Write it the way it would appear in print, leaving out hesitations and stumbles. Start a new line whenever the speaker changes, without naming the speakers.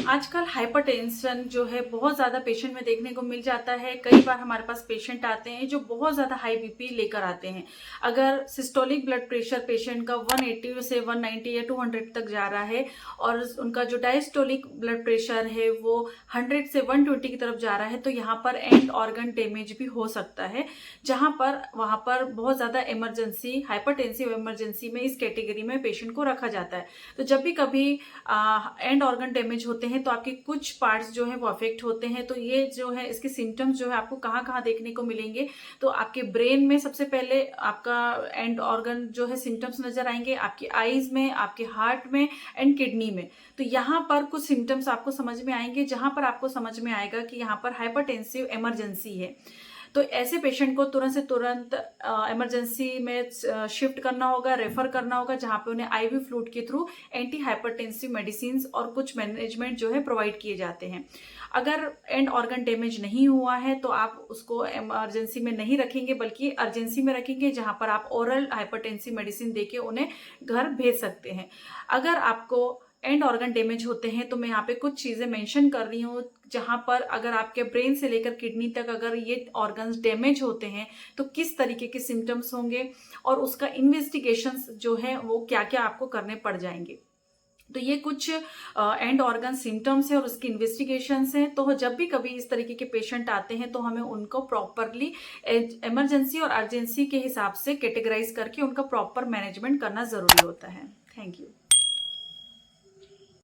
आजकल हाइपरटेंशन जो है बहुत ज़्यादा पेशेंट में देखने को मिल जाता है। कई बार हमारे पास पेशेंट आते हैं जो बहुत ज़्यादा हाई बीपी लेकर आते हैं। अगर सिस्टोलिक ब्लड प्रेशर पेशेंट का 180 से 190 या 200 तक जा रहा है और उनका जो डायस्टोलिक ब्लड प्रेशर है वो 100 से 120 की तरफ जा रहा है, तो यहाँ पर एंड ऑर्गन डैमेज भी हो सकता है, जहाँ पर वहाँ पर बहुत ज़्यादा इमरजेंसी, हाइपरटेंसिव इमरजेंसी में इस कैटेगरी में पेशेंट को रखा जाता है। तो जब भी कभी एंड ऑर्गन डैमेज होते हैं तो आपके कुछ पार्ट्स जो है वो अफेक्ट होते हैं। तो ये जो है इसके सिम्टम्स जो है आपको कहाँ कहाँ देखने को मिलेंगे, तो आपके ब्रेन में सबसे पहले आपका एंड ऑर्गन जो है सिम्टम्स नजर आएंगे, आपकी आईज में, आपके हार्ट में एंड किडनी में। तो यहाँ पर कुछ सिम्टम्स आपको समझ में आएंगे, जहां पर आपको समझ में आएगा कि यहाँ पर हाइपरटेंसिव इमरजेंसी है। तो ऐसे पेशेंट को तुरंत से तुरंत इमरजेंसी में शिफ्ट करना होगा, रेफर करना होगा, जहां पे उन्हें आईवी फ्लूइड के थ्रू एंटी हाइपरटेंसिव मेडिसिन और कुछ मैनेजमेंट जो है प्रोवाइड किए जाते हैं। अगर एंड ऑर्गन डैमेज नहीं हुआ है तो आप उसको इमरजेंसी में नहीं रखेंगे, बल्कि अर्जेंसी में रखेंगे, जहां पर आप ओरल हाइपरटेंसिव मेडिसिन देके उन्हें घर भेज सकते हैं। अगर आपको एंड ऑर्गन डैमेज होते हैं तो मैं यहाँ पे कुछ चीजें मेंशन कर रही हूँ, जहां पर अगर आपके ब्रेन से लेकर किडनी तक अगर ये ऑर्गन्स डैमेज होते हैं तो किस तरीके के सिम्टम्स होंगे और उसका इन्वेस्टिगेशंस जो है वो क्या क्या आपको करने पड़ जाएंगे। तो ये कुछ एंड ऑर्गन सिम्टम्स है और उसकी इन्वेस्टिगेशंस हैं। तो जब भी कभी इस तरीके के पेशेंट आते हैं तो हमें उनको प्रॉपरली इमरजेंसी और अर्जेंसी के हिसाब से कैटेगराइज करके उनका प्रॉपर मैनेजमेंट करना जरूरी होता है। Thank you.